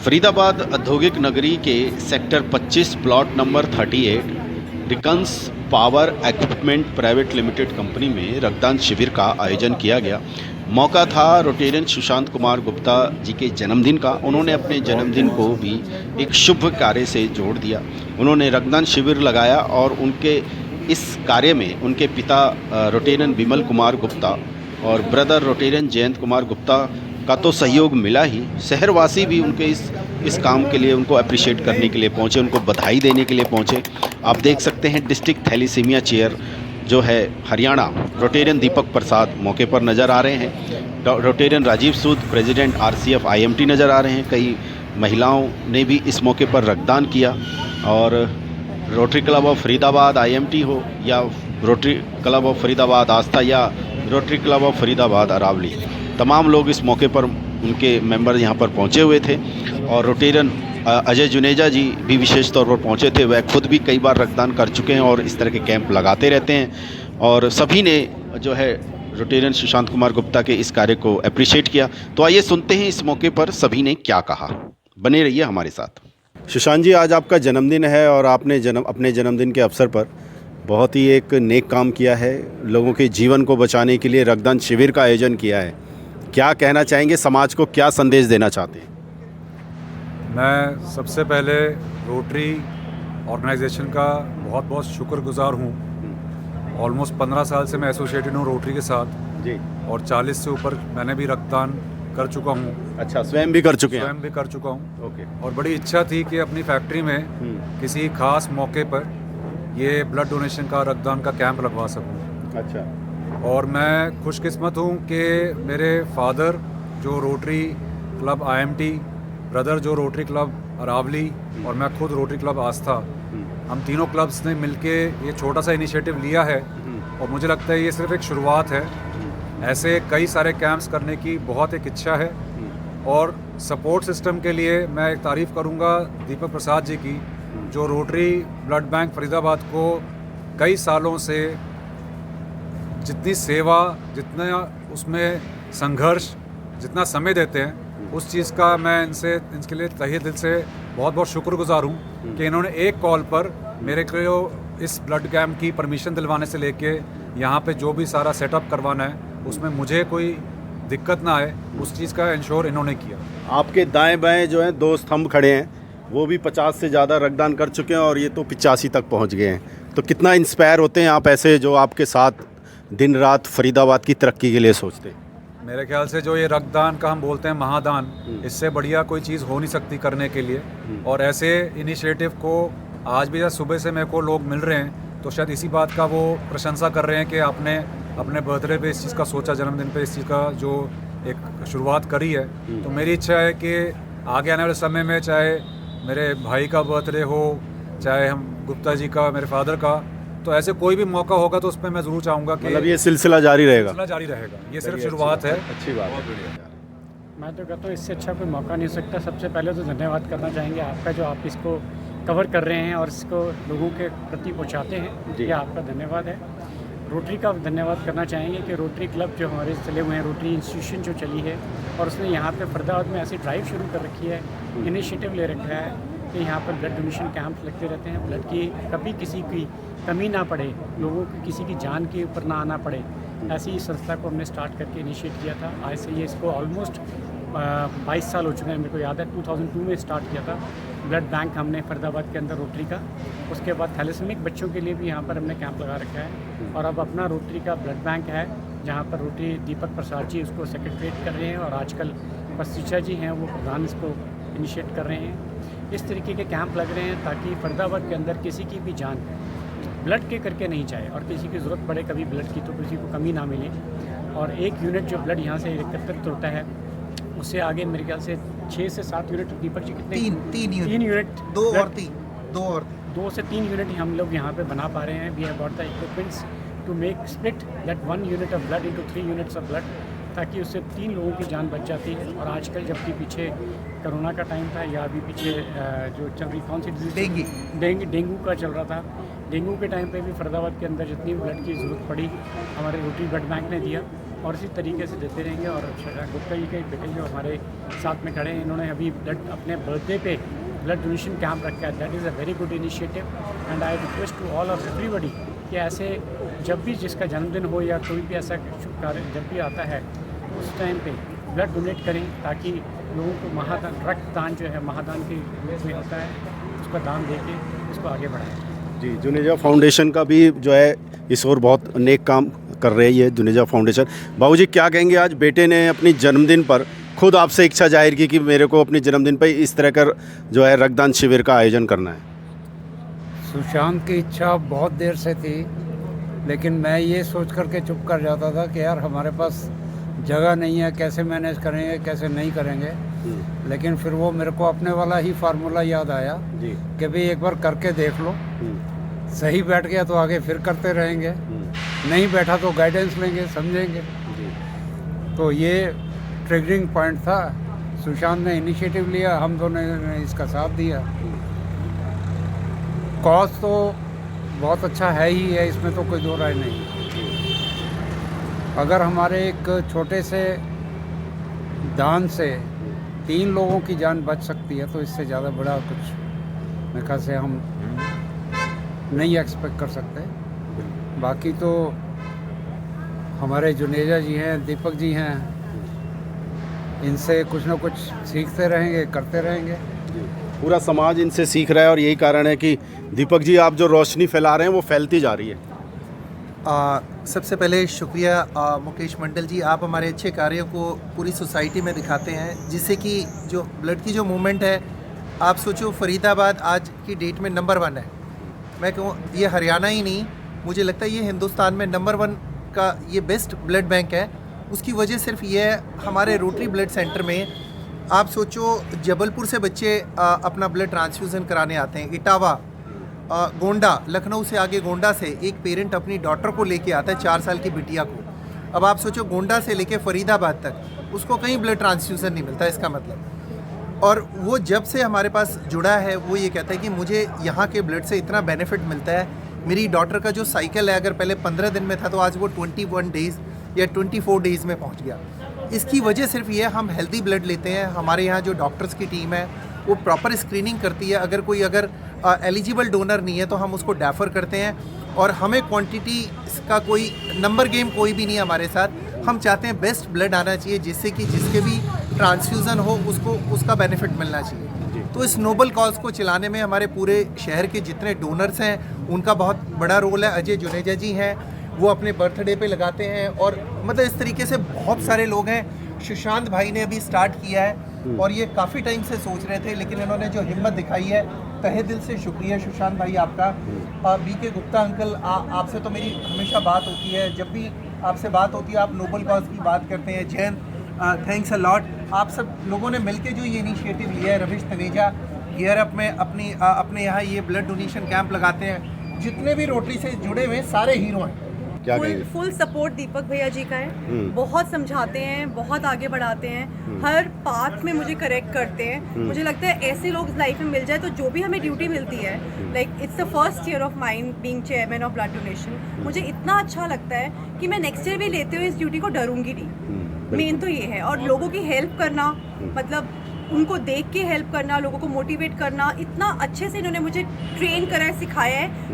फरीदाबाद औद्योगिक नगरी के सेक्टर 25 प्लॉट नंबर 38 रिकन्स power equipment private limited company में रक्तदान शिविर का आयोजन किया गया। मौका था रोटेरियन सुशांत कुमार गुप्ता जी के जन्मदिन का। उन्होंने अपने जन्मदिन को भी एक शुभ कार्य से जोड़ दिया। उन्होंने रक्तदान शिविर लगाया और उनके इस कार्य में उनके पिता रोटेरियन विमल कुमार गुप्ता और ब्रदर रोटेरियन जयंत कुमार गुप्ता का तो सहयोग मिला ही, शहरवासी भी उनके इस काम के लिए उनको अप्रिशिएट करने के लिए पहुंचे, उनको बधाई देने के लिए पहुंचे। आप देख सकते हैं डिस्ट्रिक्ट थैलीसीमिया चेयर जो है हरियाणा रोटेरियन दीपक प्रसाद मौके पर नज़र आ रहे हैं। रोटेरियन राजीव सूद प्रेसिडेंट RCF IMT नज़र आ रहे हैं। कई महिलाओं ने भी इस मौके पर रक्तदान किया और Rotary Club of Faridabad IMT हो या Rotary Club of Faridabad Aastha या Rotary Club of Faridabad Aravali, तमाम लोग इस मौके पर उनके मेंबर यहाँ पर पहुँचे हुए थे। और रोटेरियन अजय जुनेजा जी भी विशेष तौर पर पहुँचे थे। वह खुद भी कई बार रक्तदान कर चुके हैं और इस तरह के कैंप लगाते रहते हैं और सभी ने जो है रोटेरियन सुशांत कुमार गुप्ता के इस कार्य को अप्रिशिएट किया। तो आइए सुनते हैं इस मौके पर सभी ने क्या कहा। बने रहिए हमारे साथ। सुशांत जी, आज आपका जन्मदिन है और आपने अपने जन्मदिन के अवसर पर बहुत ही एक नेक काम किया है। लोगों के जीवन को बचाने के लिए रक्तदान शिविर का आयोजन किया है। क्या कहना चाहेंगे, समाज को क्या संदेश देना चाहते हैं? मैं सबसे पहले रोटरी ऑर्गेनाइजेशन का बहुत बहुत शुक्रगुजार हूँ। ऑलमोस्ट 15 साल से मैं एसोसिएटेड हूँ रोटरी के साथ जी, और 40 से ऊपर मैंने भी रक्तदान कर चुका हूँ। अच्छा, स्वयं भी कर चुके हैं? स्वयं भी कर चुका हूँ। ओके। और बड़ी इच्छा थी कि अपनी फैक्ट्री में किसी खास मौके पर ये ब्लड डोनेशन का रक्तदान का कैंप लगवा सकूँ। अच्छा। और मैं खुशकिस्मत हूँ कि मेरे फादर जो रोटरी क्लब IMT, ब्रदर जो रोटरी क्लब अरावली और मैं खुद रोटरी क्लब आस्था, हम तीनों क्लब्स ने मिलके ये छोटा सा इनिशिएटिव लिया है और मुझे लगता है ये सिर्फ एक शुरुआत है। ऐसे कई सारे कैंप्स करने की बहुत एक इच्छा है। और सपोर्ट सिस्टम के लिए मैं एक तारीफ़ करूँगा दीपक प्रसाद जी की, जो रोटरी ब्लड बैंक फरीदाबाद को कई सालों से जितनी सेवा, जितना उसमें संघर्ष, जितना समय देते हैं, उस चीज़ का मैं इनके लिए तहे दिल से बहुत बहुत शुक्रगुजार हूँ कि इन्होंने एक कॉल पर मेरे को इस ब्लड कैंप की परमिशन दिलवाने से लेके यहाँ पे जो भी सारा सेटअप करवाना है उसमें मुझे कोई दिक्कत ना आए, उस चीज़ का इंश्योर इन्होंने किया। आपके दाएं बाएं जो हैं 2 स्तंभ खड़े हैं, वो भी 50 से ज़्यादा रक्तदान कर चुके हैं और ये तो 85 तक पहुँच गए हैं। तो कितना इंस्पायर होते हैं आप ऐसे जो आपके साथ दिन रात फरीदाबाद की तरक्की के लिए सोचते हैं? मेरे ख्याल से जो ये रक्तदान का हम बोलते हैं महादान, इससे बढ़िया कोई चीज़ हो नहीं सकती करने के लिए। और ऐसे इनिशिएटिव को आज भी जब सुबह से मेरे को लोग मिल रहे हैं तो शायद इसी बात का वो प्रशंसा कर रहे हैं कि आपने अपने बर्थडे पे इस चीज़ का सोचा, जन्मदिन पे इस चीज़ का जो एक शुरुआत करी है। तो मेरी इच्छा है कि आगे आने वाले समय में चाहे मेरे भाई का बर्थडे हो, चाहे हम गुप्ता जी का, मेरे फादर का, तो ऐसे कोई भी मौका होगा तो उस पर मैं ज़रूर चाहूँगा कि मतलब ये सिलसिला जारी रहेगा। ये सिर्फ शुरुआत है। अच्छी बात है। मैं तो कहता हूँ इससे अच्छा कोई मौका नहीं हो सकता। सबसे पहले तो धन्यवाद करना चाहेंगे आपका, जो आप इसको कवर कर रहे हैं और इसको लोगों के प्रति पहुँचाते हैं। ये आपका धन्यवाद है। रोटरी का धन्यवाद करना चाहेंगे कि रोटरी क्लब जो हमारे चले हुए हैं, रोटरी इंस्टीट्यूशन जो चली है और उसने यहाँ पे फरीदाबाद में ऐसी ड्राइव शुरू कर रखी है, इनिशिएटिव ले रखा है कि यहाँ पर ब्लड डोनेशन कैंप लगते रहते हैं। ब्लड की कभी किसी की कमी ना पड़े, लोगों की किसी की जान के ऊपर ना आना पड़े, ऐसी इस संस्था को हमने स्टार्ट करके इनिशिएट किया था। आज से ये इसको ऑलमोस्ट 22 साल हो चुके हैं। मेरे को याद है 2002 में स्टार्ट किया था ब्लड बैंक हमने फरीदाबाद के अंदर रोटरी का। उसके बाद थैलेसेमिक बच्चों के लिए भी यहाँ पर हमने कैंप लगा रखा है और अब अपना रोटरी का ब्लड बैंक है जहाँ पर रोटरी दीपक प्रसाद जी उसको सेक्रेटरीट कर रहे हैं और आजकल पसीचा जी हैं वो प्रधान इसको इनिशिएट कर रहे हैं। इस तरीके के कैंप लग रहे हैं ताकि फरीदाबाद के अंदर किसी की भी जान ब्लड के करके नहीं जाए और किसी की ज़रूरत पड़े कभी ब्लड की तो किसी को कमी ना मिले। और एक यूनिट जो ब्लड यहाँ से एकत्रित होता है उससे आगे मेरे ख्याल से 6 से 7 यूनिट, दीपक जी कितने? 3 यूनिट, 2 से 3 यूनिट हम लोग यहाँ पे बना पा रहे हैं। We have got the equipments to make split that 1 unit of blood into 3 units of blood, ताकि उससे 3 लोगों की जान बच जाती है। और आजकल जबकि पीछे कोरोना का टाइम था या अभी पीछे जो चल रही कौन सी डिजीज, डेंगू का चल रहा था, डेंगू के टाइम पे भी फरीदाबाद के अंदर जितनी ब्लड की ज़रूरत पड़ी हमारे रोटरी ब्लड बैंक ने दिया और इसी तरीके से देते रहेंगे। और गुप्ता जी के बेटे जो हमारे साथ में खड़े हैं, इन्होंने अभी ब्लड अपने बर्थडे पे ब्लड डोनेशन कैंप रखा है। That is a very good initiative and I request to all of everybody कि ऐसे जब भी जिसका जन्मदिन हो या कोई भी ऐसा शुभ कार्य जब भी आता है उस टाइम पे ब्लड डोनेट करें, ताकि लोगों को महादान, रक्तदान जो है महादान के रूप में होता है, उसका दान दे के इसको आगे बढ़ाएं। जी, जुनेजा फाउंडेशन का भी जो है इस ओर बहुत नेक काम कर रही है जुनेजा फाउंडेशन। बाबूजी क्या कहेंगे, आज बेटे ने अपनी जन्मदिन पर खुद आपसे इच्छा जाहिर की कि मेरे को अपने जन्मदिन पर इस तरह का जो है रक्तदान शिविर का आयोजन करना है? सुशांत की इच्छा बहुत देर से थी, लेकिन मैं ये सोच करके चुप कर जाता था कि यार हमारे पास जगह नहीं है, कैसे मैनेज करेंगे कैसे नहीं करेंगे। लेकिन फिर वो मेरे को अपने वाला ही फार्मूला याद आया जी कि भाई एक बार करके देख लो, सही बैठ गया तो आगे फिर करते रहेंगे, नहीं बैठा तो गाइडेंस लेंगे, समझेंगे। तो ये ट्रिगरिंग पॉइंट था। सुशांत ने इनिशिएटिव लिया, हम दोनों ने इसका साथ दिया। कॉज तो बहुत अच्छा है ही है, इसमें तो कोई दो राय नहीं। अगर हमारे एक छोटे से दान से 3 लोगों की जान बच सकती है तो इससे ज़्यादा बड़ा कुछ मेरे ख्याल से हम नहीं एक्सपेक्ट कर सकते। बाकी तो हमारे जुनेजा जी हैं, दीपक जी हैं, इनसे कुछ ना कुछ सीखते रहेंगे, करते रहेंगे। पूरा समाज इनसे सीख रहा है और यही कारण है कि दीपक जी आप जो रोशनी फैला रहे हैं वो फैलती जा रही है। सबसे पहले शुक्रिया मुकेश मंडल जी, आप हमारे अच्छे कार्यों को पूरी सोसाइटी में दिखाते हैं, जिससे कि जो ब्लड की जो मूवमेंट है, आप सोचो फरीदाबाद आज की डेट में नंबर 1 है। मैं कहूँ ये हरियाणा ही नहीं, मुझे लगता है ये हिंदुस्तान में नंबर 1 का ये बेस्ट ब्लड बैंक है। उसकी वजह सिर्फ ये है, हमारे रोटरी ब्लड सेंटर में आप सोचो जबलपुर से बच्चे अपना ब्लड ट्रांसफ्यूज़न कराने आते हैं। इटावा, गोंडा, लखनऊ से आगे गोंडा से एक पेरेंट अपनी डॉटर को लेके आता है, 4 साल की बिटिया को। अब आप सोचो गोंडा से लेके फरीदाबाद तक उसको कहीं ब्लड ट्रांसफ्यूज़न नहीं मिलता, इसका मतलब। और वो जब से हमारे पास जुड़ा है वो ये कहता है कि मुझे यहाँ के ब्लड से इतना बेनिफिट मिलता है। मेरी डॉटर का जो साइकिल है, अगर पहले 15 दिन में था तो आज वो 21 डेज़ या 24 डेज़ में पहुँच गया। इसकी वजह सिर्फ ये, हम हेल्दी ब्लड लेते हैं। हमारे यहाँ जो डॉक्टर्स की टीम है वो प्रॉपर स्क्रीनिंग करती है। अगर कोई एलिजिबल डोनर नहीं है तो हम उसको डेफर करते हैं। और हमें क्वांटिटी का कोई नंबर गेम कोई भी नहीं है हमारे साथ। हम चाहते हैं बेस्ट ब्लड आना चाहिए, जिससे कि जिसके भी ट्रांसफ्यूज़न हो उसको उसका बेनिफिट मिलना चाहिए। तो इस नोबल कॉज को चलाने में हमारे पूरे शहर के जितने डोनर्स हैं उनका बहुत बड़ा रोल है। अजय जुनेजा जी हैं, वो अपने बर्थडे पे लगाते हैं। और मतलब इस तरीके से बहुत सारे लोग हैं। सुशांत भाई ने अभी स्टार्ट किया है और ये काफ़ी टाइम से सोच रहे थे, लेकिन इन्होंने जो हिम्मत दिखाई है, तहे दिल से शुक्रिया सुशांत भाई आपका। बीके गुप्ता अंकल, आपसे तो मेरी हमेशा बात होती है, जब भी आपसे बात होती है आप नोबल कॉज की बात करते हैं। Jain, thanks a lot. आप सब लोगों ने मिलकर जो ये इनिशिएटिव लिया है, रविश तनेजा गियर अप में अपने यहाँ ये ब्लड डोनेशन कैंप लगाते हैं। जितने भी रोटरी से जुड़े हुए सारे हीरो हैं। फुल सपोर्ट दीपक भैया जी का है। बहुत समझाते हैं, बहुत आगे बढ़ाते हैं, हर पाथ में मुझे करेक्ट करते हैं। मुझे लगता है ऐसे लोग लाइफ में मिल जाए तो जो भी हमें ड्यूटी मिलती है, like it's the first year of mine being chairman of blood donation, मुझे इतना अच्छा लगता है कि मैं नेक्स्ट ईयर भी लेते हुए इस ड्यूटी को डरूंगी नहीं। मेन तो ये है। और लोगों की हेल्प करना, मतलब उनको देख के हेल्प करना, लोगों को मोटिवेट करना, इतना अच्छे से इन्होंने मुझे ट्रेन करा है, सिखाया है कि